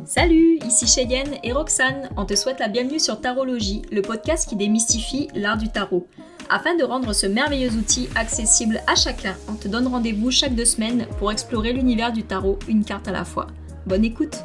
Salut, ici Cheyenne et Roxane. On te souhaite la bienvenue sur Tarologie, le podcast qui démystifie l'art du tarot. Afin de rendre ce merveilleux outil accessible à chacun, on te donne rendez-vous chaque 2 semaines pour explorer l'univers du tarot, une carte à la fois. Bonne écoute!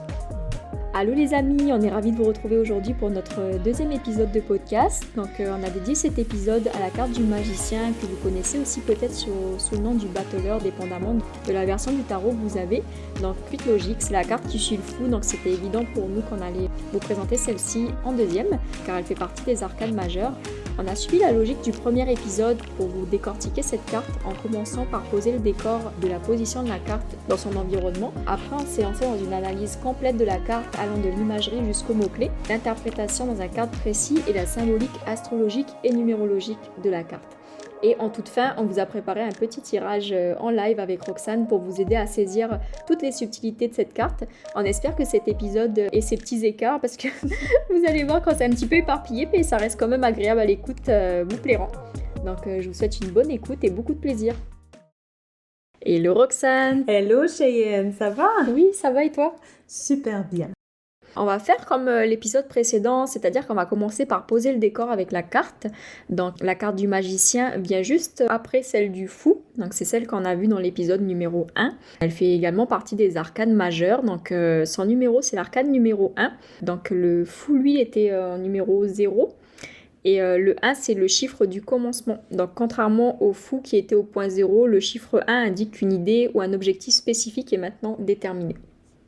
Allô les amis, on est ravis de vous retrouver aujourd'hui pour notre deuxième épisode de podcast. Donc on a dédié cet épisode à la carte du magicien que vous connaissez aussi peut-être sous le nom du battleur, dépendamment de la version du tarot que vous avez. Donc Cuite Logique, c'est la carte qui suit le fou, donc c'était évident pour nous qu'on allait vous présenter celle-ci en deuxième, car elle fait partie des arcanes majeures. On a suivi la logique du premier épisode pour vous décortiquer cette carte en commençant par poser le décor de la position de la carte dans son environnement. Après, on s'est lancé dans une analyse complète de la carte allant de l'imagerie jusqu'aux mots-clés, l'interprétation dans un cadre précis et la symbolique astrologique et numérologique de la carte. Et en toute fin, on vous a préparé un petit tirage en live avec Roxane pour vous aider à saisir toutes les subtilités de cette carte. On espère que cet épisode et ses petits écarts, parce que vous allez voir quand c'est un petit peu éparpillé, mais ça reste quand même agréable à l'écoute, vous plairont. Donc je vous souhaite une bonne écoute et beaucoup de plaisir. Hello Roxane! Hello Cheyenne, ça va? Oui, ça va et toi? Super bien. On va faire comme l'épisode précédent, c'est-à-dire qu'on va commencer par poser le décor avec la carte. Donc la carte du magicien vient juste après celle du fou, donc c'est celle qu'on a vue dans l'épisode numéro 1. Elle fait également partie des arcanes majeures, donc son numéro c'est l'arcane numéro 1. Donc le fou lui était numéro 0. Et le 1, c'est le chiffre du commencement. Donc, contrairement au fou qui était au point 0, le chiffre 1 indique qu'une idée ou un objectif spécifique est maintenant déterminé.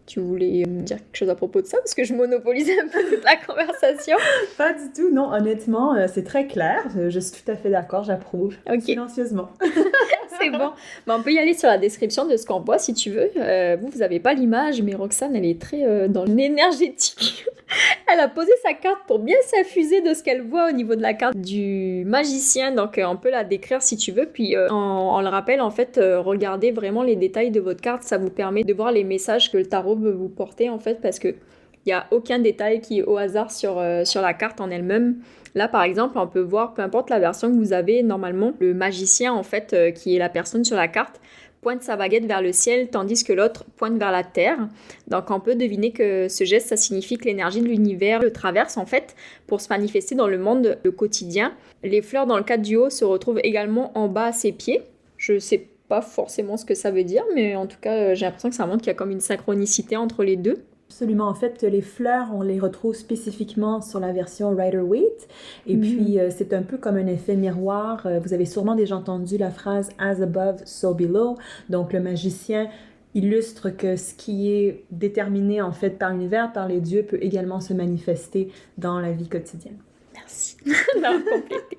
Tu voulais me dire quelque chose à propos de ça? Parce que je monopolise un peu toute la conversation. Pas du tout, non. Honnêtement, c'est très clair. Je suis tout à fait d'accord, j'approuve. Okay. Silencieusement. C'est bon. Mais on peut y aller sur la description de ce qu'on voit si tu veux. Vous n'avez pas l'image, mais Roxane, elle est très dans l'énergétique. Elle a posé sa carte pour bien s'infuser de ce qu'elle voit au niveau de la carte du magicien. Donc, on peut la décrire si tu veux. Puis, on le rappelle, en fait, regardez vraiment les détails de votre carte. Ça vous permet de voir les messages que le tarot veut vous porter, en fait, parce que il n'y a aucun détail qui est au hasard sur la carte en elle-même. Là, par exemple, on peut voir, peu importe la version que vous avez, normalement, le magicien, en fait, qui est la personne sur la carte, pointe sa baguette vers le ciel, tandis que l'autre pointe vers la terre. Donc, on peut deviner que ce geste, ça signifie que l'énergie de l'univers le traverse, en fait, pour se manifester dans le monde quotidien. Les fleurs, dans le cadre du haut, se retrouvent également en bas à ses pieds. Je ne sais pas forcément ce que ça veut dire, mais en tout cas, j'ai l'impression que ça montre qu'il y a comme une synchronicité entre les deux. Absolument. En fait, les fleurs, on les retrouve spécifiquement sur la version Rider-Waite. Et puis, c'est un peu comme un effet miroir. Vous avez sûrement déjà entendu la phrase « as above, so below ». Donc, le magicien illustre que ce qui est déterminé, en fait, par l'univers, par les dieux, peut également se manifester dans la vie quotidienne. Merci d'avoir complété.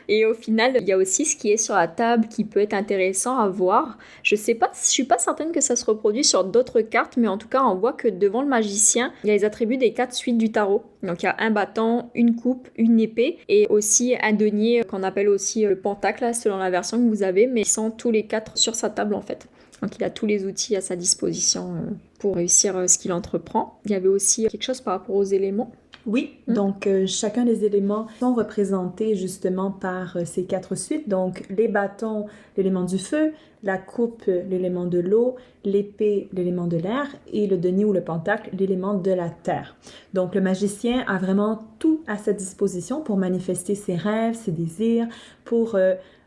Et au final, il y a aussi ce qui est sur la table qui peut être intéressant à voir. Je suis pas certaine que ça se reproduit sur d'autres cartes, mais en tout cas, on voit que devant le magicien, il y a les attributs des 4 suites du tarot. Donc, il y a un bâton, une coupe, une épée et aussi un denier qu'on appelle aussi le pentacle, là, selon la version que vous avez, mais ils sont tous les 4 sur sa table en fait. Donc, il a tous les outils à sa disposition pour réussir ce qu'il entreprend. Il y avait aussi quelque chose par rapport aux éléments. Oui, donc chacun des éléments sont représentés justement par ces 4 suites. Donc les bâtons, l'élément du feu, la coupe, l'élément de l'eau, l'épée, l'élément de l'air et le denier ou le pentacle, l'élément de la terre. Donc le magicien a vraiment tout à sa disposition pour manifester ses rêves, ses désirs, pour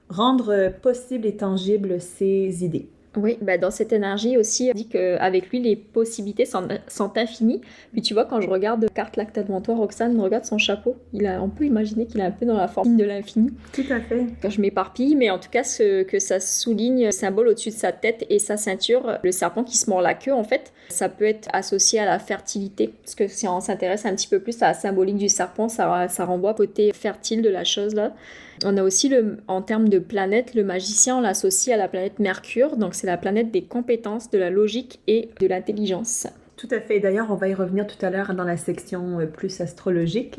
rendre possible et tangible ses idées. Oui, bah dans cette énergie aussi, on dit qu'avec lui, les possibilités sont infinies. Puis tu vois, quand je regarde la carte là que tu as devant toi, Roxane, regarde son chapeau. On peut imaginer qu'il est un peu dans la forme de l'infini. Tout à fait. Quand je m'éparpille, mais en tout cas, ce que ça souligne, le symbole au-dessus de sa tête et sa ceinture, le serpent qui se mord la queue, en fait, ça peut être associé à la fertilité. Parce que si on s'intéresse un petit peu plus à la symbolique du serpent, ça renvoie au côté fertile de la chose là. On a aussi, en termes de planète, le magicien, on l'associe à la planète Mercure. Donc, c'est la planète des compétences, de la logique et de l'intelligence. Tout à fait. D'ailleurs, on va y revenir tout à l'heure dans la section plus astrologique.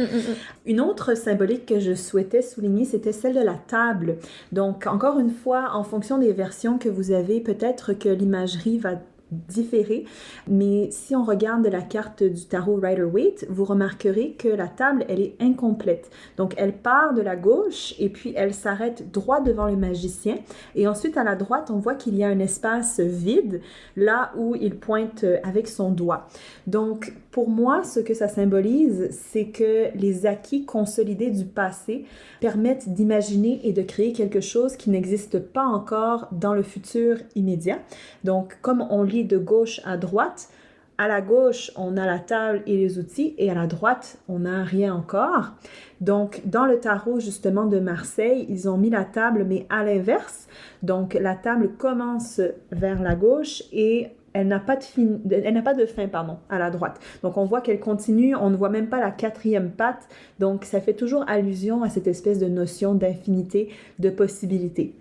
Une autre symbolique que je souhaitais souligner, c'était celle de la table. Donc, encore une fois, en fonction des versions que vous avez, peut-être que l'imagerie va différer. Mais si on regarde la carte du tarot Rider-Waite, vous remarquerez que la table, elle est incomplète. Donc, elle part de la gauche et puis elle s'arrête droit devant le magicien. Et ensuite, à la droite, on voit qu'il y a un espace vide, là où il pointe avec son doigt. Donc, pour moi, ce que ça symbolise, c'est que les acquis consolidés du passé permettent d'imaginer et de créer quelque chose qui n'existe pas encore dans le futur immédiat. Donc, comme on lit de gauche à droite, à la gauche, on a la table et les outils, et à la droite, on n'a rien encore. Donc, dans le tarot, justement, de Marseille, ils ont mis la table, mais à l'inverse. Donc, la table commence vers la gauche et elle n'a pas de fin, à la droite. Donc, on voit qu'elle continue, on ne voit même pas la 4e patte. Donc, ça fait toujours allusion à cette espèce de notion d'infinité, de possibilité.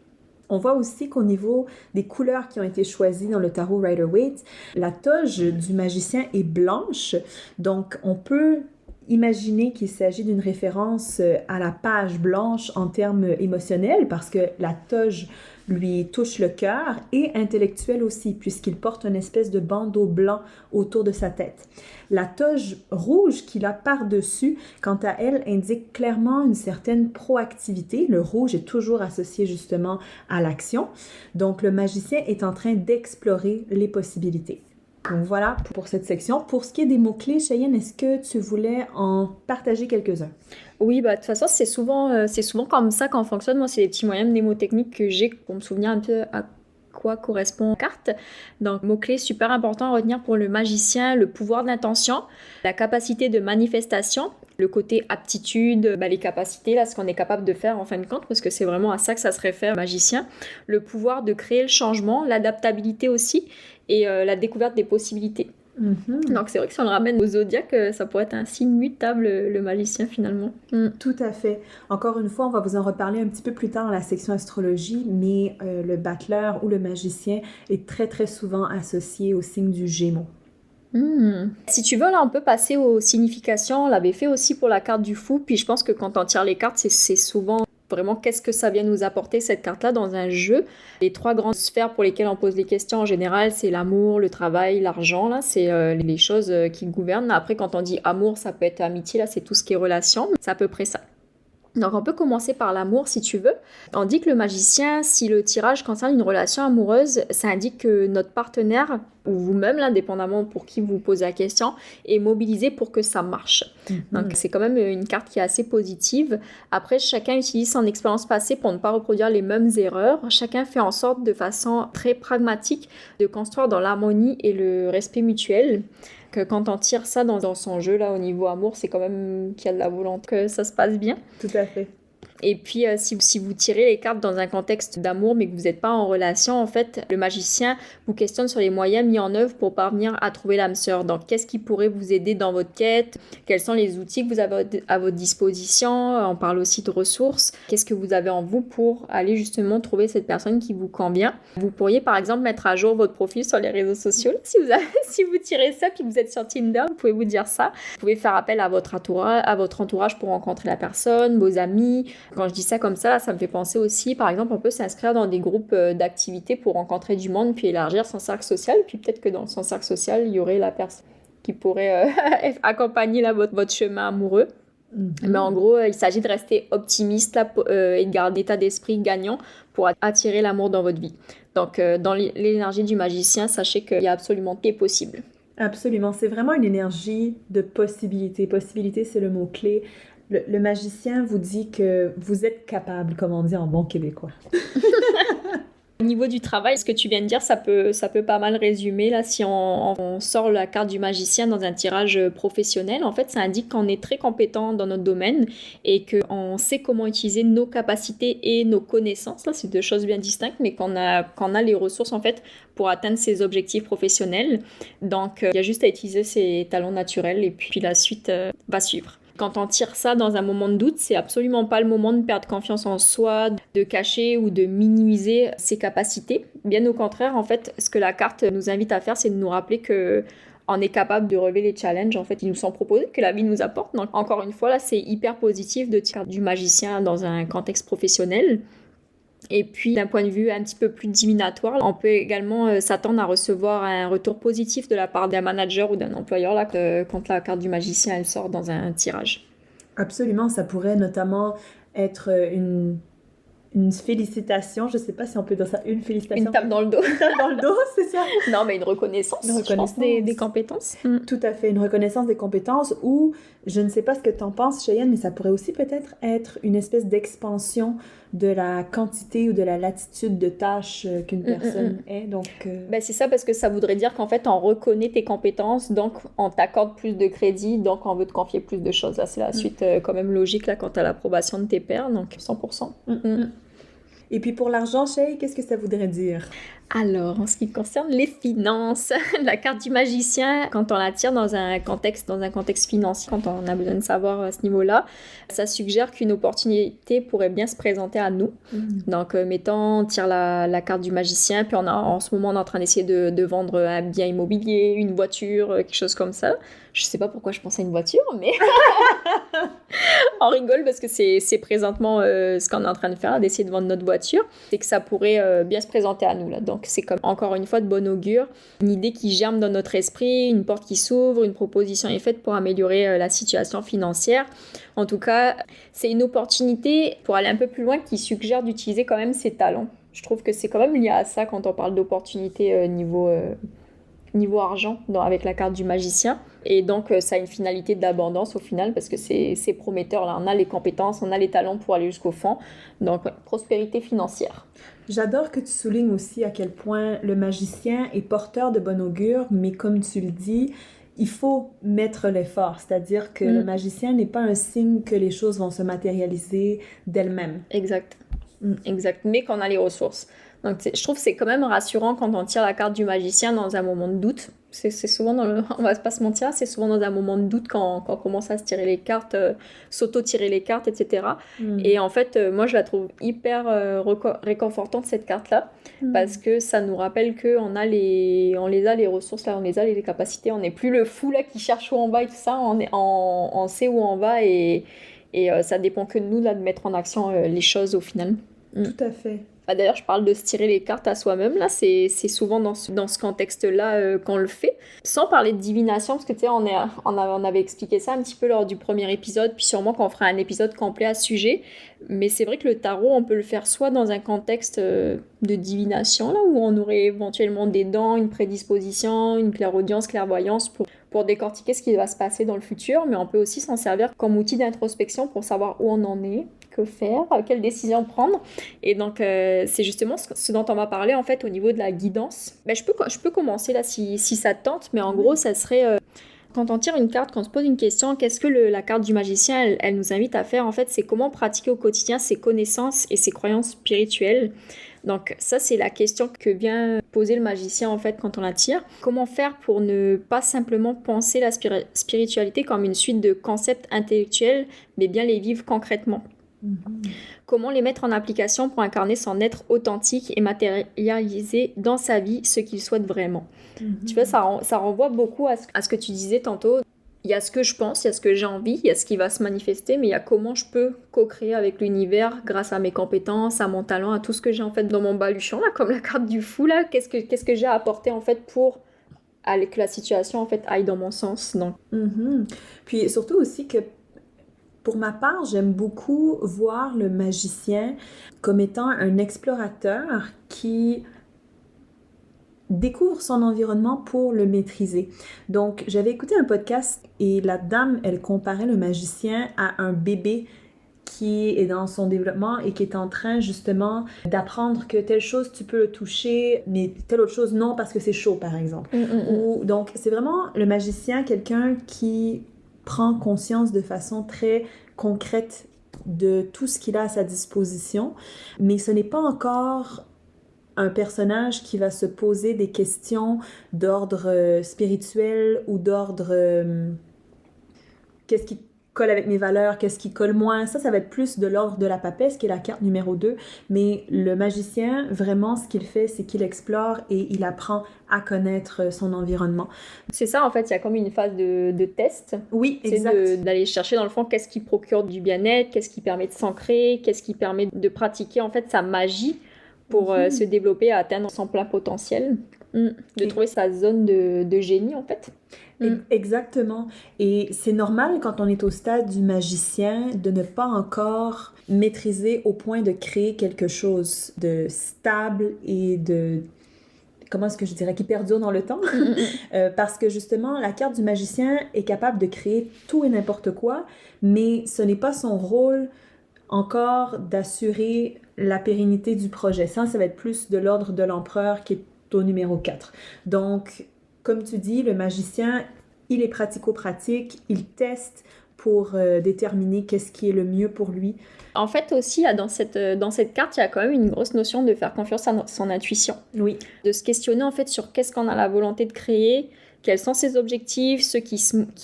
On voit aussi qu'au niveau des couleurs qui ont été choisies dans le tarot Rider-Waite, la toge du magicien est blanche. Donc, on peut imaginer qu'il s'agit d'une référence à la page blanche en termes émotionnels parce que la toge lui touche le cœur et intellectuel aussi puisqu'il porte une espèce de bandeau blanc autour de sa tête. La toge rouge qu'il a par-dessus, quant à elle, indique clairement une certaine proactivité. Le rouge est toujours associé justement à l'action. Donc le magicien est en train d'explorer les possibilités. Donc voilà pour cette section. Pour ce qui est des mots-clés, Cheyenne, est-ce que tu voulais en partager quelques-uns? Oui, bah, de toute façon, c'est souvent comme ça qu'on fonctionne. Moi, c'est des petits moyens mnémotechniques que j'ai pour me souvenir un peu à quoi correspond la carte. Donc, mots-clés super important à retenir pour le magicien, le pouvoir d'intention, la capacité de manifestation, le côté aptitude, les capacités, là, ce qu'on est capable de faire en fin de compte, parce que c'est vraiment à ça que ça se réfère, le magicien, le pouvoir de créer le changement, l'adaptabilité aussi, et la découverte des possibilités. Mm-hmm. Donc c'est vrai que si on le ramène au zodiaque, ça pourrait être un signe mutable, le magicien finalement. Tout à fait. Encore une fois, on va vous en reparler un petit peu plus tard dans la section astrologie, mais le battleur ou le magicien est très très souvent associé au signe du Gémeaux. Si tu veux, là, on peut passer aux significations. On l'avait fait aussi pour la carte du fou. Puis je pense que quand on tire les cartes, c'est souvent vraiment qu'est-ce que ça vient nous apporter, cette carte-là, dans un jeu. Les 3 grandes sphères pour lesquelles on pose les questions en général, c'est l'amour, le travail, l'argent. Là, c'est les choses qui gouvernent. Après, quand on dit amour, ça peut être amitié. Là, c'est tout ce qui est relation. C'est à peu près ça. Donc on peut commencer par l'amour si tu veux. On dit que le magicien, si le tirage concerne une relation amoureuse, ça indique que notre partenaire, ou vous-même, là, dépendamment pour qui vous posez la question, est mobilisé pour que ça marche. Donc c'est quand même une carte qui est assez positive. Après, chacun utilise son expérience passée pour ne pas reproduire les mêmes erreurs. Chacun fait en sorte de façon très pragmatique de construire dans l'harmonie et le respect mutuel. Que quand on tire ça dans son jeu, là, au niveau amour, c'est quand même qu'il y a de la volonté que ça se passe bien. Tout à fait. Et puis, si vous tirez les cartes dans un contexte d'amour, mais que vous n'êtes pas en relation, en fait, le magicien vous questionne sur les moyens mis en œuvre pour parvenir à trouver l'âme sœur. Donc, qu'est-ce qui pourrait vous aider dans votre quête? Quels sont les outils que vous avez à votre disposition? On parle aussi de ressources. Qu'est-ce que vous avez en vous pour aller justement trouver cette personne qui vous convient? Vous pourriez, par exemple, mettre à jour votre profil sur les réseaux sociaux. Si vous tirez ça puis que vous êtes sur Tinder, vous pouvez vous dire ça. Vous pouvez faire appel à votre entourage pour rencontrer la personne, vos amis. Quand je dis ça comme ça, ça me fait penser aussi, par exemple, on peut s'inscrire dans des groupes d'activités pour rencontrer du monde, puis élargir son cercle social. Puis peut-être que dans son cercle social, il y aurait la personne qui pourrait accompagner là, votre chemin amoureux. Mais en gros, il s'agit de rester optimiste là, et de garder l'état d'esprit gagnant pour attirer l'amour dans votre vie. Donc, dans l'énergie du magicien, sachez qu'il y a absolument tout qui est possible. Absolument. C'est vraiment une énergie de possibilité. Possibilité, c'est le mot-clé. Le magicien vous dit que vous êtes capable, comme on dit en bon québécois. Au niveau du travail, ce que tu viens de dire, ça peut pas mal résumer. Là, si on sort la carte du magicien dans un tirage professionnel, en fait, ça indique qu'on est très compétent dans notre domaine et qu'on sait comment utiliser nos capacités et nos connaissances. Là, c'est 2 choses bien distinctes, mais qu'on a les ressources, en fait, pour atteindre ses objectifs professionnels. Donc, il y a juste à utiliser ses talents naturels et puis la suite va suivre. Quand on tire ça dans un moment de doute, c'est absolument pas le moment de perdre confiance en soi, de cacher ou de minimiser ses capacités. Bien au contraire, en fait, ce que la carte nous invite à faire, c'est de nous rappeler que on est capable de relever les challenges en fait qui nous sont proposés, que la vie nous apporte. Donc encore une fois, là, c'est hyper positif de tirer du magicien dans un contexte professionnel. Et puis, d'un point de vue un petit peu plus divinatoire, on peut également s'attendre à recevoir un retour positif de la part d'un manager ou d'un employeur là, quand la carte du magicien elle sort dans un tirage. Absolument, ça pourrait notamment être une félicitation. Je ne sais pas si on peut dire ça, une félicitation. Une tape dans le dos. Une tape dans le dos, c'est ça? Non, mais une reconnaissance, je pense, des compétences. Tout à fait, une reconnaissance des compétences ou, je ne sais pas ce que tu en penses, Cheyenne, mais ça pourrait aussi peut-être être une espèce d'expansion de la quantité ou de la latitude de tâches qu'une personne est. Donc, Ben, c'est ça, parce que ça voudrait dire qu'en fait, on reconnaît tes compétences, donc on t'accorde plus de crédit, donc on veut te confier plus de choses. Là, c'est la suite quand même logique là, quant à l'approbation de tes pairs, donc 100%. Et puis pour l'argent, Shay, qu'est-ce que ça voudrait dire? Alors, en ce qui concerne les finances, la carte du magicien, quand on la tire dans un contexte financier, quand on a besoin de savoir à ce niveau-là, ça suggère qu'une opportunité pourrait bien se présenter à nous. Donc, mettons, on tire la carte du magicien, puis en ce moment, on est en train d'essayer de vendre un bien immobilier, une voiture, quelque chose comme ça. Je sais pas pourquoi je pense à une voiture, mais on rigole parce que c'est présentement ce qu'on est en train de faire, d'essayer de vendre notre voiture. C'est que ça pourrait bien se présenter à nous là. Donc c'est comme encore une fois de bon augure, une idée qui germe dans notre esprit, une porte qui s'ouvre, une proposition est faite pour améliorer la situation financière. En tout cas, c'est une opportunité pour aller un peu plus loin qui suggère d'utiliser quand même ses talents. Je trouve que c'est quand même lié à ça quand on parle d'opportunité niveau argent avec la carte du magicien. Et donc, ça a une finalité d'abondance au final parce que c'est prometteur. Là, on a les compétences, on a les talents pour aller jusqu'au fond. Donc, prospérité financière. J'adore que tu soulignes aussi à quel point le magicien est porteur de bon augure, mais comme tu le dis, il faut mettre l'effort. C'est-à-dire que le magicien n'est pas un signe que les choses vont se matérialiser d'elles-mêmes. Exact. Exact. Mais qu'on a les ressources. Donc, je trouve que c'est quand même rassurant quand on tire la carte du magicien dans un moment de doute. C'est souvent on va pas se mentir, c'est souvent dans un moment de doute quand on commence à se tirer les cartes, s'auto-tirer les cartes, etc. Et en fait, moi, je la trouve hyper réconfortante, cette carte-là, parce que ça nous rappelle qu'on a les ressources, là, on les a, les capacités. On n'est plus le fou là, qui cherche où on va et tout ça. On sait où on va et ça dépend que de nous là, de mettre en action les choses au final. Tout à fait. D'ailleurs, je parle de se tirer les cartes à soi-même. Là, c'est souvent dans ce contexte-là qu'on le fait. Sans parler de divination, parce que tu sais, on avait expliqué ça un petit peu lors du premier épisode, puis sûrement qu'on fera un épisode complet à ce sujet. Mais c'est vrai que le tarot, on peut le faire soit dans un contexte de divination, là, où on aurait éventuellement des dons, une prédisposition, une clairaudience, clairvoyance pour décortiquer ce qui va se passer dans le futur, mais on peut aussi s'en servir comme outil d'introspection pour savoir où on en est, que faire, quelle décision prendre. Et donc, c'est justement ce dont on va parler en fait au niveau de la guidance. Ben, je peux commencer là si ça te tente, mais en gros, ça serait... Quand on tire une carte, quand on se pose une question, qu'est-ce que la carte du magicien, elle nous invite à faire en fait, c'est comment pratiquer au quotidien ses connaissances et ses croyances spirituelles. Donc ça, c'est la question que vient poser le magicien en fait quand on la tire. Comment faire pour ne pas simplement penser la spiritualité comme une suite de concepts intellectuels, mais bien les vivre concrètement. Comment les mettre en application pour incarner son être authentique et matérialiser dans sa vie ce qu'il souhaite vraiment. Tu vois, ça renvoie beaucoup à ce que tu disais tantôt. Il y a ce que je pense, il y a ce que j'ai envie, il y a ce qui va se manifester, mais il y a comment je peux co-créer avec l'univers grâce à mes compétences, à mon talent, à tout ce que j'ai en fait dans mon baluchon, là, comme la carte du fou, là. Qu'est-ce que j'ai à apporter en fait pour que la situation en fait aille dans mon sens. Donc. Puis surtout aussi que pour ma part, j'aime beaucoup voir le magicien comme étant un explorateur qui découvre son environnement pour le maîtriser. Donc, j'avais écouté un podcast et la dame, elle comparait le magicien à un bébé qui est dans son développement et qui est en train justement d'apprendre que telle chose tu peux le toucher, mais telle autre chose non parce que c'est chaud par exemple. Donc, c'est vraiment le magicien, quelqu'un qui prend conscience de façon très concrète de tout ce qu'il a à sa disposition, mais ce n'est pas encore un personnage qui va se poser des questions d'ordre spirituel ou d'ordre colle avec mes valeurs, qu'est-ce qui colle moins. Ça va être plus de l'ordre de la papesse, qui est la carte numéro 2. Mais le magicien, vraiment, ce qu'il fait, c'est qu'il explore et il apprend à connaître son environnement. C'est ça, en fait, il y a comme une phase de test. Oui, exact. D'aller chercher, dans le fond, qu'est-ce qui procure du bien-être, qu'est-ce qui permet de s'ancrer, qu'est-ce qui permet de pratiquer, en fait, sa magie pour se développer et atteindre son plein potentiel. De trouver sa zone de génie, en fait. Exactement. Et c'est normal quand on est au stade du magicien de ne pas encore maîtriser au point de créer quelque chose de stable et de... Comment est-ce que je dirais? Qui perdure dans le temps. Parce que justement, la carte du magicien est capable de créer tout et n'importe quoi, mais ce n'est pas son rôle encore d'assurer la pérennité du projet. Ça va être plus de l'ordre de l'empereur qui est au numéro 4. Donc, comme tu dis, le magicien, il est pratico-pratique, il teste pour déterminer qu'est-ce qui est le mieux pour lui. En fait aussi, dans cette carte, il y a quand même une grosse notion de faire confiance à son intuition. Oui. De se questionner en fait sur qu'est-ce qu'on a la volonté de créer, quels sont ses objectifs, ceux qui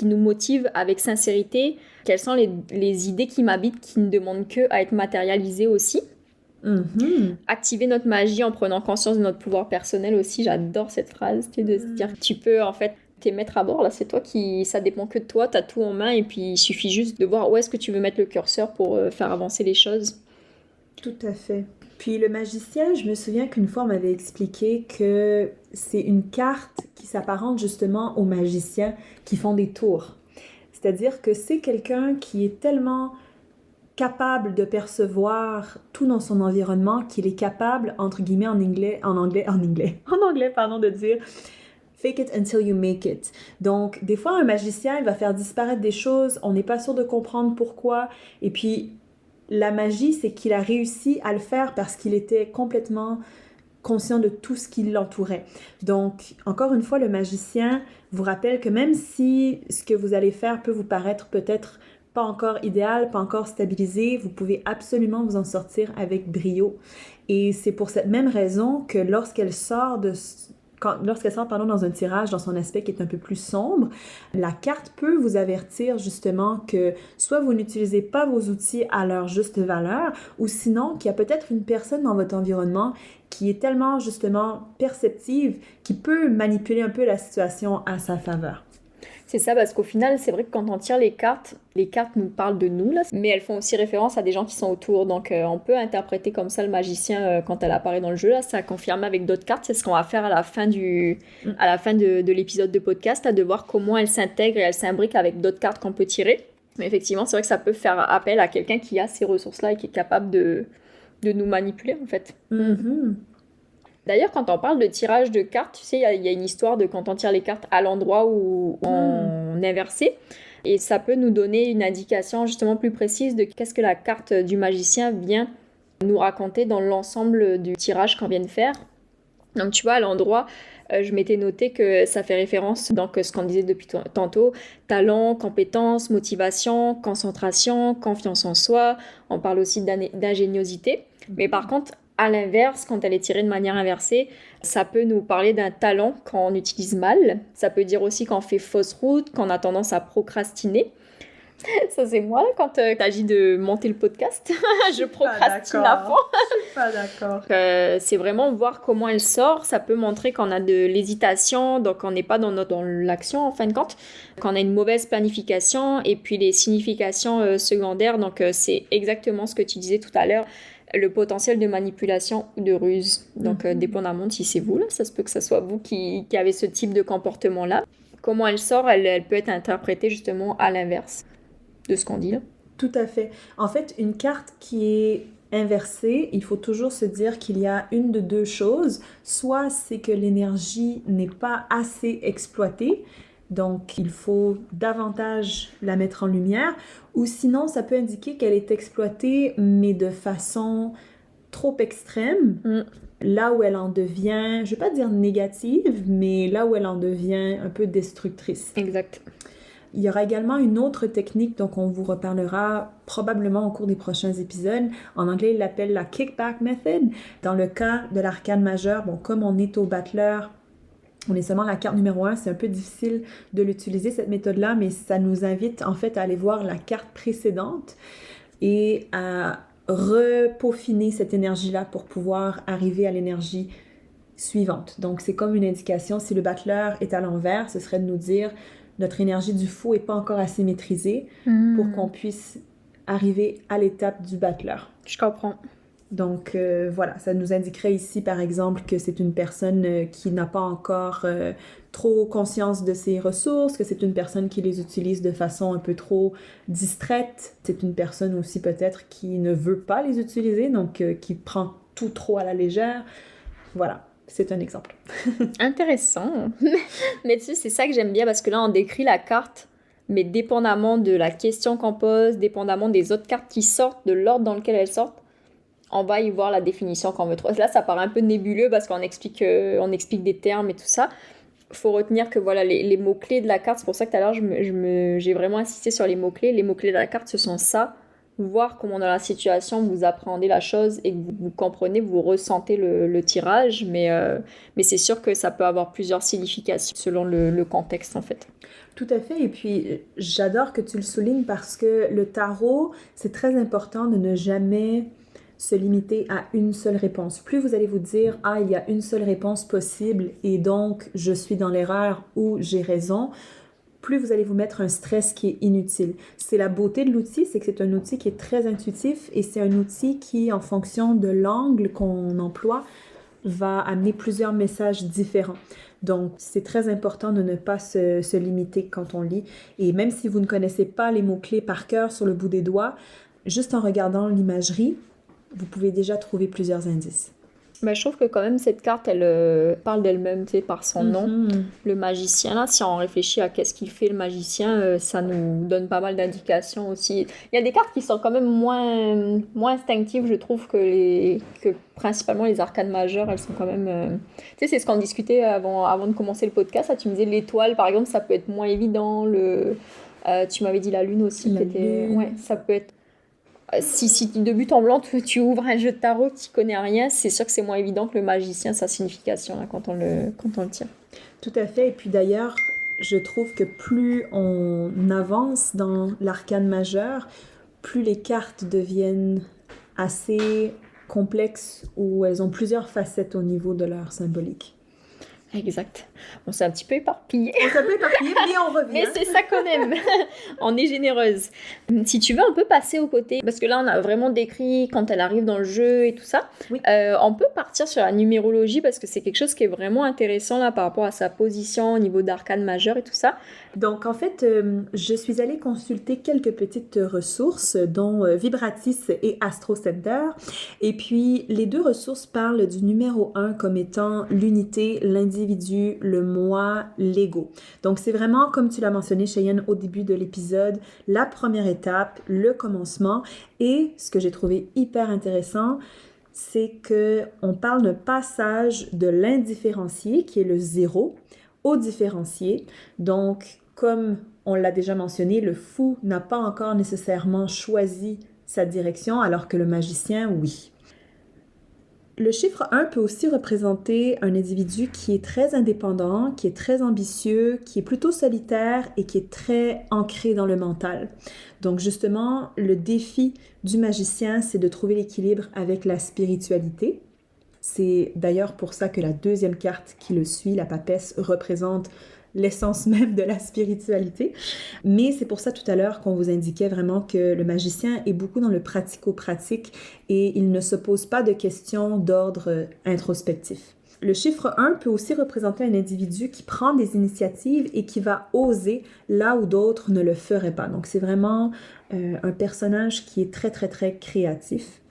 nous motivent avec sincérité, quelles sont les idées qui m'habitent, qui ne demandent que à être matérialisées aussi. Activer notre magie en prenant conscience de notre pouvoir personnel aussi, j'adore cette phrase, de se dire que tu peux en fait t'es maître à bord, là c'est toi ça dépend que de toi, t'as tout en main et puis il suffit juste de voir où est-ce que tu veux mettre le curseur pour faire avancer les choses. Tout à fait. Puis le magicien, je me souviens qu'une fois on m'avait expliqué que c'est une carte qui s'apparente justement aux magiciens qui font des tours. C'est-à-dire que c'est quelqu'un qui est tellement capable de percevoir tout dans son environnement qu'il est capable, entre guillemets en anglais, de dire fake it until you make it. Donc, des fois, un magicien, il va faire disparaître des choses, on n'est pas sûr de comprendre pourquoi, et puis la magie, c'est qu'il a réussi à le faire parce qu'il était complètement conscient de tout ce qui l'entourait. Donc, encore une fois, le magicien vous rappelle que même si ce que vous allez faire peut vous paraître peut-être pas encore idéal, pas encore stabilisé, vous pouvez absolument vous en sortir avec brio. Et c'est pour cette même raison que lorsqu'elle sort dans un tirage, dans son aspect qui est un peu plus sombre, la carte peut vous avertir justement que soit vous n'utilisez pas vos outils à leur juste valeur, ou sinon qu'il y a peut-être une personne dans votre environnement qui est tellement justement perceptive qui peut manipuler un peu la situation à sa faveur. C'est ça, parce qu'au final, c'est vrai que quand on tire les cartes nous parlent de nous, là, mais elles font aussi référence à des gens qui sont autour. Donc, on peut interpréter comme ça le magicien quand elle apparaît dans le jeu. Là, ça a confirmé avec d'autres cartes. C'est ce qu'on va faire à la fin de l'épisode de podcast, de voir comment elle s'intègre et elle s'imbrique avec d'autres cartes qu'on peut tirer. Mais effectivement, c'est vrai que ça peut faire appel à quelqu'un qui a ces ressources-là et qui est capable de nous manipuler, en fait. D'ailleurs, quand on parle de tirage de cartes, tu sais, il y a une histoire de quand on tire les cartes à l'endroit où on inversé. Et ça peut nous donner une indication justement plus précise de qu'est-ce que la carte du magicien vient nous raconter dans l'ensemble du tirage qu'on vient de faire. Donc tu vois, à l'endroit, je m'étais noté que ça fait référence, donc ce qu'on disait depuis tantôt, talent, compétence, motivation, concentration, confiance en soi. On parle aussi d'ingéniosité. Mais par contre, à l'inverse, quand elle est tirée de manière inversée, ça peut nous parler d'un talent quand on utilise mal. Ça peut dire aussi qu'on fait fausse route, qu'on a tendance à procrastiner. Ça, c'est moi, quand il s'agit de monter le podcast. Je procrastine à fond. Je suis pas d'accord. C'est vraiment voir comment elle sort. Ça peut montrer qu'on a de l'hésitation, donc on n'est pas dans l'action en fin de compte, qu'on a une mauvaise planification, et puis les significations secondaires. Donc, c'est exactement ce que tu disais tout à l'heure. Le potentiel de manipulation ou de ruse. Donc, dépendamment de si c'est vous, là, ça se peut que ce soit vous qui avez ce type de comportement-là. Comment elle sort, elle peut être interprétée justement à l'inverse de ce qu'on dit là. Tout à fait. En fait, une carte qui est inversée, il faut toujours se dire qu'il y a une de deux choses. Soit c'est que l'énergie n'est pas assez exploitée, donc il faut davantage la mettre en lumière, ou sinon ça peut indiquer qu'elle est exploitée mais de façon trop extrême, là où elle en devient, je vais pas dire négative, mais là où elle en devient un peu destructrice. Exact. Il y aura également une autre technique, donc on vous reparlera probablement au cours des prochains épisodes. En anglais, il l'appelle la kickback method. Dans le cas de l'arcane majeur, bon, comme on est au battleur, On est seulement à la carte numéro 1, c'est un peu difficile de l'utiliser, cette méthode-là, mais ça nous invite en fait à aller voir la carte précédente et à repeaufiner cette énergie-là pour pouvoir arriver à l'énergie suivante. Donc, c'est comme une indication. Si le battleur est à l'envers, ce serait de nous dire notre énergie du faux n'est pas encore assez maîtrisée pour qu'on puisse arriver à l'étape du battleur. Je comprends. Donc, voilà, ça nous indiquerait ici, par exemple, que c'est une personne qui n'a pas encore trop conscience de ses ressources, que c'est une personne qui les utilise de façon un peu trop distraite. C'est une personne aussi peut-être qui ne veut pas les utiliser, donc qui prend tout trop à la légère. Voilà, c'est un exemple. Intéressant. Mais tu sais, c'est ça que j'aime bien parce que là, on décrit la carte, mais dépendamment de la question qu'on pose, dépendamment des autres cartes qui sortent, de l'ordre dans lequel elles sortent, on va y voir la définition qu'on veut trouver. Là, ça paraît un peu nébuleux parce qu'on explique des termes et tout ça. Il faut retenir que voilà, les mots-clés de la carte, c'est pour ça que tout à l'heure, j'ai vraiment insisté sur les mots-clés. Les mots-clés de la carte, ce sont ça. Voir comment dans la situation vous appréhendez la chose et que vous comprenez, vous ressentez le tirage, mais c'est sûr que ça peut avoir plusieurs significations selon le contexte en fait. Tout à fait, et puis j'adore que tu le soulignes parce que le tarot, c'est très important de ne jamais se limiter à une seule réponse. Plus vous allez vous dire « Ah, il y a une seule réponse possible et donc je suis dans l'erreur ou j'ai raison », plus vous allez vous mettre un stress qui est inutile. C'est la beauté de l'outil, c'est que c'est un outil qui est très intuitif et c'est un outil qui, en fonction de l'angle qu'on emploie, va amener plusieurs messages différents. Donc, c'est très important de ne pas se limiter quand on lit. Et même si vous ne connaissez pas les mots-clés par cœur sur le bout des doigts, juste en regardant l'imagerie, vous pouvez déjà trouver plusieurs indices. Ben, je trouve que quand même cette carte, elle parle d'elle-même, tu sais, par son nom. Le magicien, là, si on réfléchit à qu'est-ce qu'il fait le magicien, ça nous donne pas mal d'indications aussi. Il y a des cartes qui sont quand même moins instinctives, je trouve, que principalement les arcanes majeures, elles sont quand même... Tu sais, c'est ce qu'on discutait avant de commencer le podcast. Là, tu me disais l'étoile, par exemple, ça peut être moins évident. Tu m'avais dit la lune aussi. Lune. Ouais, ça peut être... Si de but en blanc, tu ouvres un jeu de tarot, tu connais rien, c'est sûr que c'est moins évident que le magicien, sa signification, là, quand on le tire. Tout à fait. Et puis d'ailleurs, je trouve que plus on avance dans l'arcane majeur, plus les cartes deviennent assez complexes ou elles ont plusieurs facettes au niveau de leur symbolique. Exact. On s'est un petit peu éparpillé. On s'est un peu éparpillé, mais on revient. Mais c'est ça qu'on aime. On est généreuse. Si tu veux, on peut passer au côté. Parce que là, on a vraiment décrit quand elle arrive dans le jeu et tout ça. Oui. On peut partir sur la numérologie parce que c'est quelque chose qui est vraiment intéressant là, par rapport à sa position au niveau d'arcane majeur et tout ça. Donc, en fait, je suis allée consulter quelques petites ressources, dont Vibratis et Astro Center. Et puis, les deux ressources parlent du numéro 1 comme étant l'unité, l'individu, le moi, l'ego. Donc, c'est vraiment, comme tu l'as mentionné, Cheyenne, au début de l'épisode, la première étape, le commencement. Et ce que j'ai trouvé hyper intéressant, c'est qu'on parle d'un passage de l'indifférencié, qui est le 0, au différencié. Donc, comme on l'a déjà mentionné, le fou n'a pas encore nécessairement choisi sa direction, alors que le magicien, oui. Le chiffre 1 peut aussi représenter un individu qui est très indépendant, qui est très ambitieux, qui est plutôt solitaire et qui est très ancré dans le mental. Donc justement, le défi du magicien, c'est de trouver l'équilibre avec la spiritualité. C'est d'ailleurs pour ça que la deuxième carte qui le suit, la papesse, représente l'essence même de la spiritualité. Mais c'est pour ça tout à l'heure qu'on vous indiquait vraiment que le magicien est beaucoup dans le pratico-pratique et il ne se pose pas de questions d'ordre introspectif. Le chiffre 1 peut aussi représenter un individu qui prend des initiatives et qui va oser là où d'autres ne le feraient pas. Donc c'est vraiment un personnage qui est très, très, très créatif.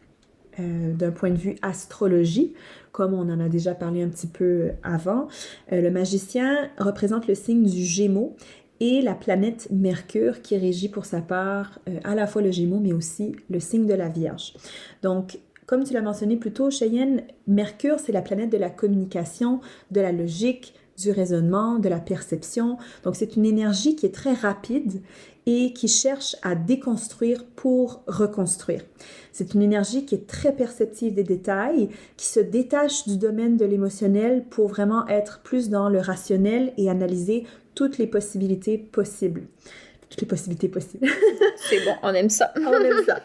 D'un point de vue astrologie, comme on en a déjà parlé un petit peu avant. Le magicien représente le signe du Gémeaux et la planète Mercure qui régit pour sa part à la fois le Gémeaux mais aussi le signe de la Vierge. Donc, comme tu l'as mentionné plus tôt, Cheyenne, Mercure, c'est la planète de la communication, de la logique, du raisonnement, de la perception. Donc, c'est une énergie qui est très rapide et qui cherche à déconstruire pour reconstruire. C'est une énergie qui est très perceptive des détails, qui se détache du domaine de l'émotionnel pour vraiment être plus dans le rationnel et analyser toutes les possibilités possibles. Toutes les possibilités possibles. C'est bon, on aime ça. On aime ça.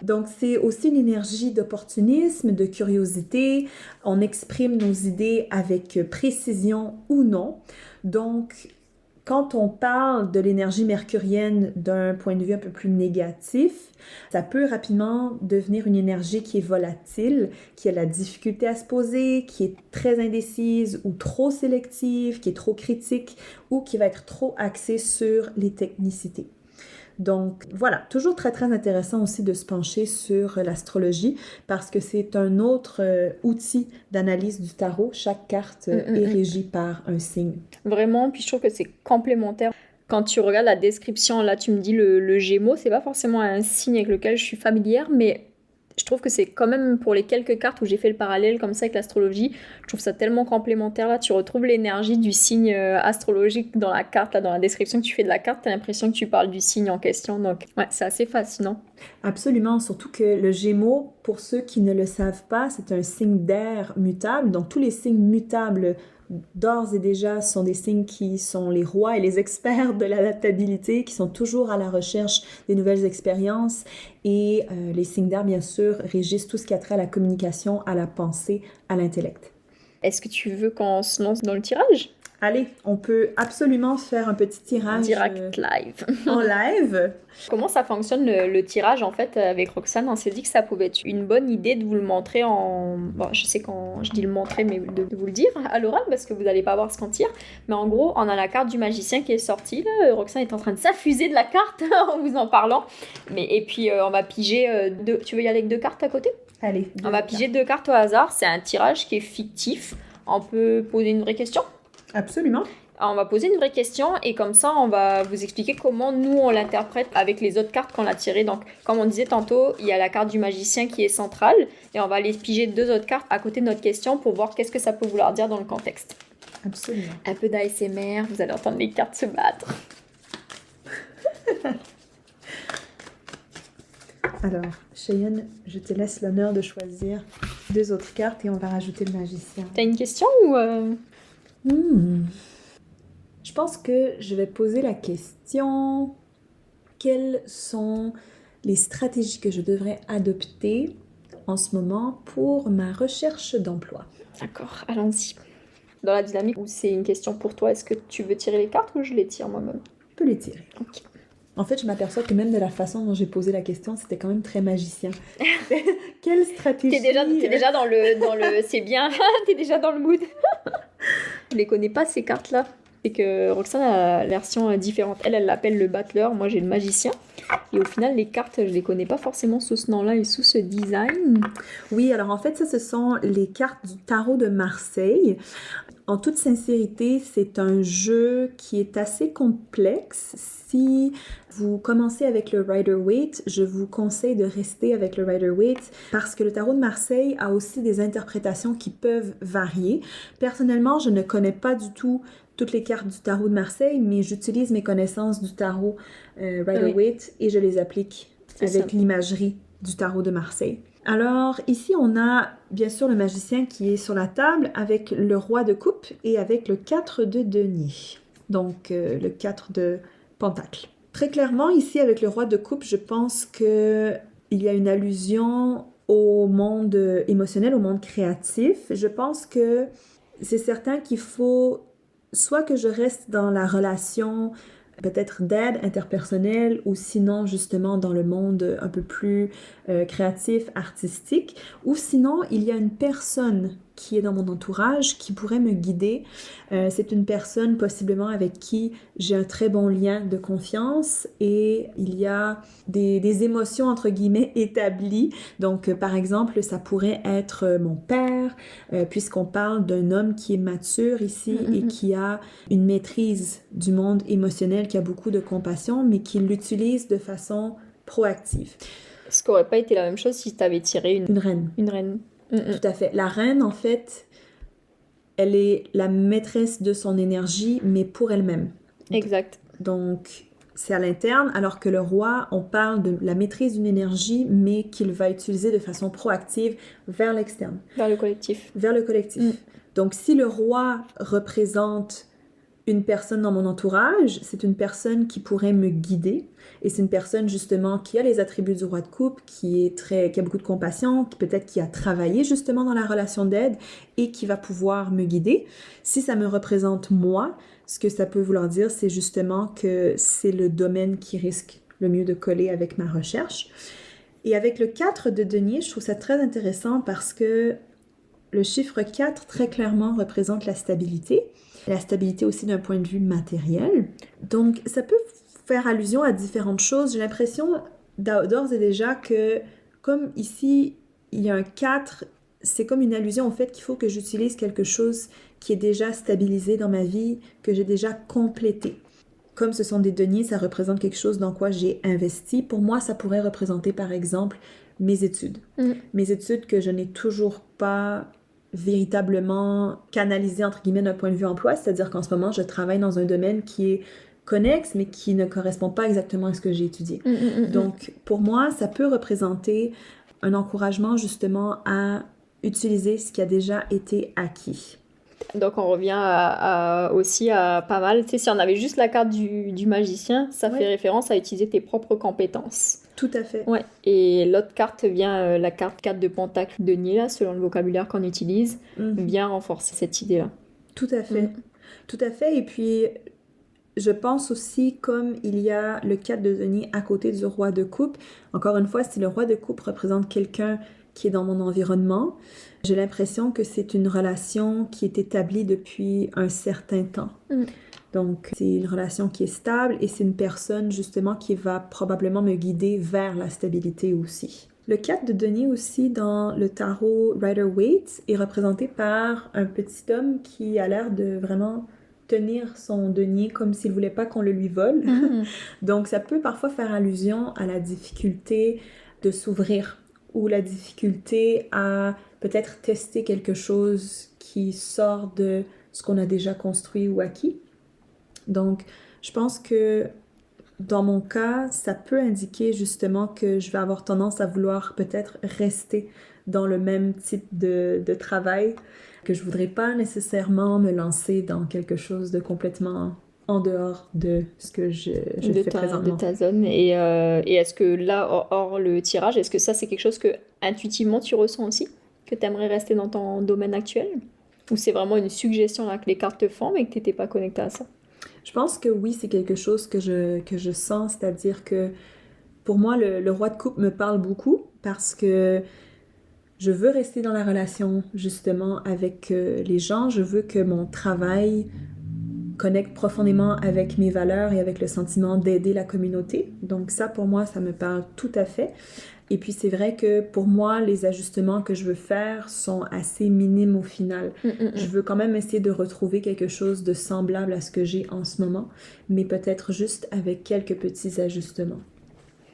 Donc, c'est aussi une énergie d'opportunisme, de curiosité. On exprime nos idées avec précision ou non. Donc, quand on parle de l'énergie mercurienne d'un point de vue un peu plus négatif, ça peut rapidement devenir une énergie qui est volatile, qui a la difficulté à se poser, qui est très indécise ou trop sélective, qui est trop critique ou qui va être trop axée sur les technicités. Donc voilà, toujours très très intéressant aussi de se pencher sur l'astrologie parce que c'est un autre outil d'analyse du tarot. Chaque carte est régie par un signe. Vraiment, puis je trouve que c'est complémentaire. Quand tu regardes la description, là tu me dis le Gémeaux, c'est pas forcément un signe avec lequel je suis familière, mais je trouve que c'est quand même pour les quelques cartes où j'ai fait le parallèle comme ça avec l'astrologie, je trouve ça tellement complémentaire. Là, tu retrouves l'énergie du signe astrologique dans la carte, là, dans la description que tu fais de la carte, t'as l'impression que tu parles du signe en question. Donc, ouais, c'est assez fascinant. Absolument, surtout que le Gémeaux, pour ceux qui ne le savent pas, c'est un signe d'air mutable. Donc, tous les signes mutables d'ores et déjà sont des signes qui sont les rois et les experts de l'adaptabilité, qui sont toujours à la recherche des nouvelles expériences. Et les signes d'air, bien sûr, régissent tout ce qui a trait à la communication, à la pensée, à l'intellect. Est-ce que tu veux qu'on se lance dans le tirage? Allez, on peut absolument faire un petit tirage direct live. En live. Comment ça fonctionne le tirage en fait avec Roxane? On s'est dit que ça pouvait être une bonne idée de vous le montrer en... Bon, je sais quand je dis le montrer, mais de vous le dire à l'oral parce que vous n'allez pas voir ce qu'on tire. Mais en gros, on a la carte du magicien qui est sortie. Là. Roxane est en train de s'affuser de la carte en vous en parlant. Et puis, on va piger deux... Tu veux y aller avec 2 cartes à côté? Allez. On va piger 2 cartes au hasard. C'est un tirage qui est fictif. On peut poser une vraie question? Absolument. On va poser une vraie question et comme ça, on va vous expliquer comment nous, on l'interprète avec les autres cartes qu'on a tirées. Donc, comme on disait tantôt, il y a la carte du magicien qui est centrale et on va aller piger 2 autres cartes à côté de notre question pour voir qu'est-ce que ça peut vouloir dire dans le contexte. Absolument. Un peu d'ASMR, vous allez entendre les cartes se battre. Alors, Cheyenne, je te laisse l'honneur de choisir 2 autres cartes et on va rajouter le magicien. T'as une question ou... Je pense que je vais poser la question: quelles sont les stratégies que je devrais adopter en ce moment pour ma recherche d'emploi? D'accord, allons-y. Dans la dynamique où c'est une question pour toi, est-ce que tu veux tirer les cartes ou je les tire moi-même? Je peux les tirer. Ok. En fait, je m'aperçois que même de la façon dont j'ai posé la question, c'était quand même très magicien. Quelle stratégie? T'es déjà dans le c'est bien, t'es déjà dans le mood. Je les connais pas ces cartes-là. C'est que Roxane a la version différente. Elle l'appelle le battleur, moi j'ai le magicien. Et au final, les cartes, je les connais pas forcément sous ce nom-là et sous ce design. Oui, alors en fait, ça, ce sont les cartes du tarot de Marseille. En toute sincérité, c'est un jeu qui est assez complexe. Si vous commencez avec le Rider-Waite, je vous conseille de rester avec le Rider-Waite parce que le tarot de Marseille a aussi des interprétations qui peuvent varier. Personnellement, je ne connais pas du tout toutes les cartes du tarot de Marseille, mais j'utilise mes connaissances du tarot Rider-Waite et je les applique avec l'imagerie du tarot de Marseille. Alors ici, on a bien sûr le magicien qui est sur la table avec le roi de coupe et avec le 4 de denier, donc le 4 de pentacle. Très clairement, ici avec le roi de coupe, je pense qu'il y a une allusion au monde émotionnel, au monde créatif. Je pense que c'est certain qu'il faut soit que je reste dans la relation peut-être d'aide interpersonnelle ou sinon justement dans le monde un peu plus créatif, artistique, ou sinon il y a une personne qui est dans mon entourage qui pourrait me guider. C'est une personne possiblement avec qui j'ai un très bon lien de confiance et il y a des émotions entre guillemets établies. Donc par exemple, ça pourrait être mon père, puisqu'on parle d'un homme qui est mature ici et qui a une maîtrise du monde émotionnel, qui a beaucoup de compassion, mais qui l'utilise de façon proactive. Ce qui n'aurait pas été la même chose si tu avais tiré une reine. Une reine. Tout à fait. La reine, en fait, elle est la maîtresse de son énergie, mais pour elle-même. Exact. Donc, c'est à l'interne, alors que le roi, on parle de la maîtrise d'une énergie, mais qu'il va utiliser de façon proactive vers l'externe. Vers le collectif. Vers le collectif. Donc, si le roi représente une personne dans mon entourage, c'est une personne qui pourrait me guider. Et c'est une personne, justement, qui a les attributs du roi de coupe, qui a beaucoup de compassion, qui a travaillé, justement, dans la relation d'aide et qui va pouvoir me guider. Si ça me représente moi, ce que ça peut vouloir dire, c'est justement que c'est le domaine qui risque le mieux de coller avec ma recherche. Et avec le 4 de denier, je trouve ça très intéressant parce que le chiffre 4, très clairement, représente la stabilité. La stabilité aussi d'un point de vue matériel. Donc, ça peut faire allusion à différentes choses. J'ai l'impression d'ores et déjà que, comme ici, il y a un 4, c'est comme une allusion au fait qu'il faut que j'utilise quelque chose qui est déjà stabilisé dans ma vie, que j'ai déjà complété. Comme ce sont des deniers, ça représente quelque chose dans quoi j'ai investi. Pour moi, ça pourrait représenter, par exemple, mes études. Mes études que je n'ai toujours pas véritablement canalisées, entre guillemets, d'un point de vue emploi. C'est-à-dire qu'en ce moment, je travaille dans un domaine qui est connexe, mais qui ne correspond pas exactement à ce que j'ai étudié. Donc, pour moi, ça peut représenter un encouragement, justement, à utiliser ce qui a déjà été acquis. Donc on revient aussi à pas mal, tu sais, si on avait juste la carte du magicien, ça fait référence à utiliser tes propres compétences. Tout à fait. Ouais. Et l'autre carte vient, la carte 4 de Pentacle de denier, là, selon le vocabulaire qu'on utilise, vient renforcer cette idée-là. Tout à fait. Tout à fait. Et puis, je pense aussi, comme il y a le 4 de denier à côté du roi de coupe, encore une fois, si le roi de coupe représente quelqu'un qui est dans mon environnement, j'ai l'impression que c'est une relation qui est établie depuis un certain temps. Donc, c'est une relation qui est stable et c'est une personne, justement, qui va probablement me guider vers la stabilité aussi. Le 4 de denier aussi, dans le tarot Rider-Waite, est représenté par un petit homme qui a l'air de vraiment tenir son denier comme s'il ne voulait pas qu'on le lui vole. Donc, ça peut parfois faire allusion à la difficulté de s'ouvrir ou la difficulté à peut-être tester quelque chose qui sort de ce qu'on a déjà construit ou acquis. Donc, je pense que dans mon cas, ça peut indiquer justement que je vais avoir tendance à vouloir peut-être rester dans le même type de travail, que je voudrais pas nécessairement me lancer dans quelque chose de complètement en dehors de ce que je fais présentement. De ta zone. Et est-ce que là, hors le tirage, est-ce que ça, c'est quelque chose que intuitivement tu ressens aussi? Que tu aimerais rester dans ton domaine actuel? Ou c'est vraiment une suggestion là, que les cartes te font, mais que tu n'étais pas connecté à ça? Je pense que oui, c'est quelque chose que je sens, c'est-à-dire que pour moi, le roi de coupe me parle beaucoup parce que je veux rester dans la relation justement avec les gens. Je veux que mon travail connecte profondément avec mes valeurs et avec le sentiment d'aider la communauté. Donc ça, pour moi, ça me parle tout à fait. Et puis c'est vrai que pour moi, les ajustements que je veux faire sont assez minimes au final. Je veux quand même essayer de retrouver quelque chose de semblable à ce que j'ai en ce moment, mais peut-être juste avec quelques petits ajustements.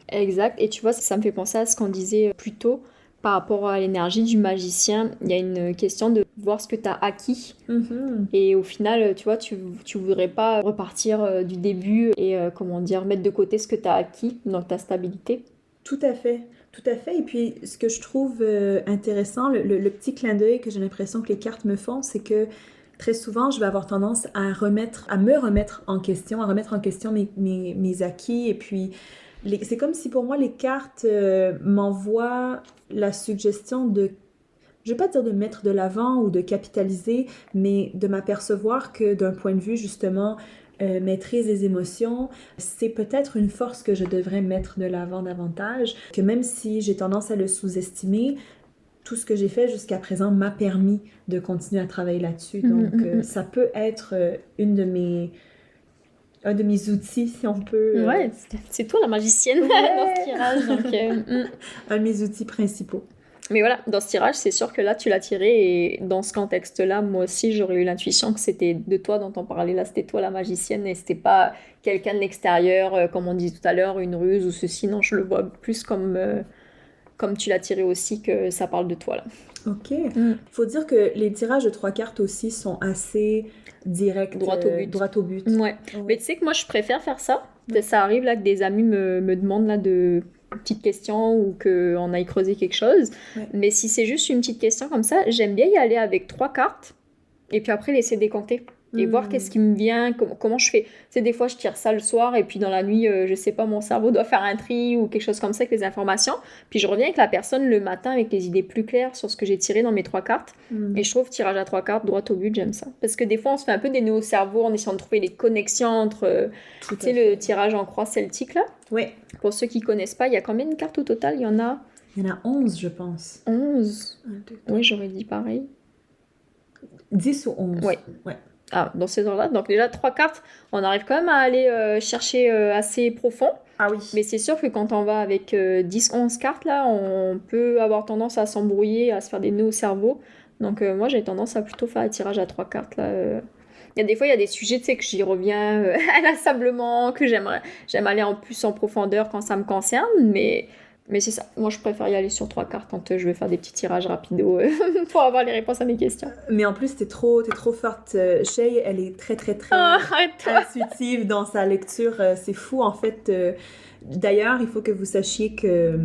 Exact. Et tu vois, ça me fait penser à ce qu'on disait plus tôt par rapport à l'énergie du magicien. Il y a une question de voir ce que tu as acquis. Et au final, tu vois, tu voudrais pas repartir du début et, mettre de côté ce que tu as acquis dans ta stabilité. Tout à fait. Tout à fait. Et puis, ce que je trouve intéressant, le petit clin d'œil que j'ai l'impression que les cartes me font, c'est que très souvent, je vais avoir tendance à me remettre en question, mes acquis. Et puis, c'est comme si pour moi, les cartes m'envoient la suggestion de, je ne vais pas dire de mettre de l'avant ou de capitaliser, mais de m'apercevoir que d'un point de vue, justement, maîtrise des émotions, c'est peut-être une force que je devrais mettre de l'avant davantage, que même si j'ai tendance à le sous-estimer, tout ce que j'ai fait jusqu'à présent m'a permis de continuer à travailler là-dessus. Donc, ça peut être un de mes outils, si on peut... Ouais, c'est toi la magicienne dans ce tirage. Donc, un de mes outils principaux. Mais voilà, dans ce tirage, c'est sûr que là, tu l'as tiré et dans ce contexte-là, moi aussi, j'aurais eu l'intuition que c'était de toi dont on parlait. Là, c'était toi la magicienne et c'était pas quelqu'un de l'extérieur, comme on dit tout à l'heure, une ruse ou ceci. Non, je le vois plus comme comme tu l'as tiré aussi, que ça parle de toi là. Ok. Faut dire que les tirages de 3 cartes aussi sont assez directs. Droit au but. Droit au but. Ouais. Mais tu sais que moi, je préfère faire ça. Ça arrive là que des amis me demandent là de petites questions ou qu'on aille creuser quelque chose. Ouais. Mais si c'est juste une petite question comme ça, j'aime bien y aller avec 3 cartes et puis après laisser décanter. Et voir qu'est-ce qui me vient, comment je fais. Tu sais, des fois, je tire ça le soir et puis dans la nuit, je sais pas, mon cerveau doit faire un tri ou quelque chose comme ça avec les informations. Puis je reviens avec la personne le matin avec les idées plus claires sur ce que j'ai tiré dans mes 3 cartes. Et je trouve tirage à 3 cartes, droit au but, j'aime ça. Parce que des fois, on se fait un peu des nœuds au cerveau en essayant de trouver les connexions entre, tu sais, le tirage en croix celtique là. Oui. Pour ceux qui connaissent pas, il y a combien de cartes au total? Il y en a 11, je pense. 11. 1, 2, 3. Oui, j'aurais dit pareil. 10 ou 11. Ouais. Ah, dans ces ordres-là. Donc déjà, 3 cartes, on arrive quand même à aller chercher assez profond. Ah oui. Mais c'est sûr que quand on va avec 10-11 cartes, là, on peut avoir tendance à s'embrouiller, à se faire des nœuds au cerveau. Donc moi, j'ai tendance à plutôt faire un tirage à 3 cartes, là. Il y a des fois, il y a des sujets, tu sais, que j'y reviens inlassablement, que j'aime aller en plus en profondeur quand ça me concerne, mais c'est ça. Moi, je préfère y aller sur 3 cartes quand je vais faire des petits tirages rapidos pour avoir les réponses à mes questions. Mais en plus, t'es trop forte. Shay, elle est très intuitive dans sa lecture. C'est fou, en fait. D'ailleurs, il faut que vous sachiez que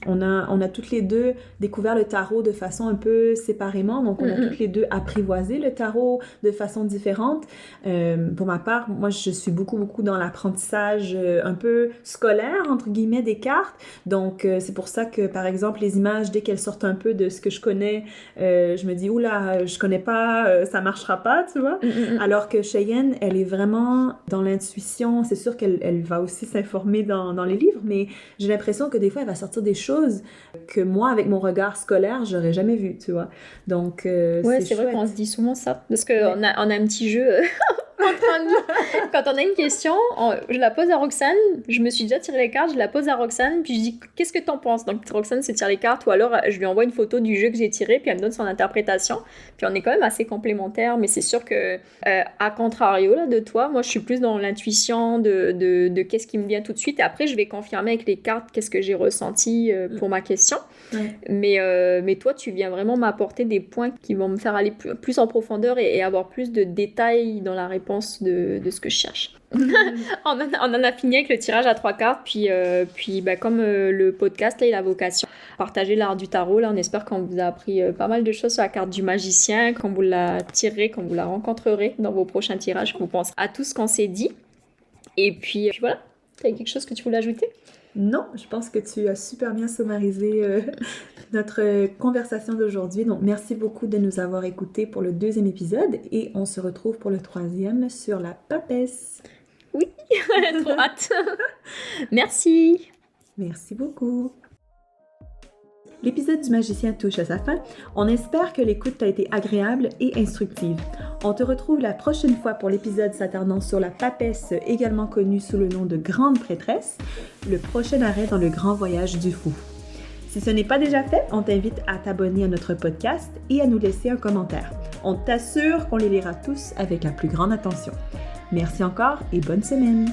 on a toutes les deux découvert le tarot de façon un peu séparément. Donc, on a toutes les deux apprivoisé le tarot de façon différente. Pour ma part, moi, je suis beaucoup dans l'apprentissage un peu scolaire, entre guillemets, des cartes. Donc, c'est pour ça que, par exemple, les images, dès qu'elles sortent un peu de ce que je connais, je me dis, oula, je connais pas, ça marchera pas, tu vois. Alors que Cheyenne, elle est vraiment dans l'intuition. C'est sûr qu'elle va aussi s'informer dans les livres, mais j'ai l'impression que des fois, elle va sortir des choses que moi, avec mon regard scolaire, j'aurais jamais vu, tu vois. Donc, c'est vrai qu'on se dit souvent ça, parce qu'on a un petit jeu entre nous. Quand on a une question, je la pose à Roxane, je me suis déjà tiré les cartes, je la pose à Roxane, puis je dis « Qu'est-ce que t'en penses ?» Donc Roxane se tire les cartes, ou alors je lui envoie une photo du jeu que j'ai tiré, puis elle me donne son interprétation. Puis on est quand même assez complémentaires, mais c'est sûr que, à contrario là, de toi, moi je suis plus dans l'intuition de qu'est-ce qui me vient tout de suite, et après je vais confirmer avec les cartes qu'est-ce que j'ai ressenti pour ma question. Mais toi, tu viens vraiment m'apporter des points qui vont me faire aller plus en profondeur et avoir plus de détails dans la réponse de ce que je cherche. On en a fini avec le tirage à 3 cartes, puis comme le podcast, là, il a vocation à partager l'art du tarot, là, on espère qu'on vous a appris pas mal de choses sur la carte du magicien, quand vous la tirerez, quand vous la rencontrerez dans vos prochains tirages, que vous pensez à tout ce qu'on s'est dit. Et puis voilà, tu as quelque chose que tu voulais ajouter? Non, je pense que tu as super bien sommarisé notre conversation d'aujourd'hui. Donc, merci beaucoup de nous avoir écoutés pour le 2e épisode et on se retrouve pour le 3e sur la papesse. Oui, trop hâte. Merci. Merci beaucoup. L'épisode du magicien touche à sa fin. On espère que l'écoute t'a été agréable et instructive. On te retrouve la prochaine fois pour l'épisode s'attardant sur la papesse, également connue sous le nom de grande prêtresse, le prochain arrêt dans le grand voyage du fou. Si ce n'est pas déjà fait, on t'invite à t'abonner à notre podcast et à nous laisser un commentaire. On t'assure qu'on les lira tous avec la plus grande attention. Merci encore et bonne semaine!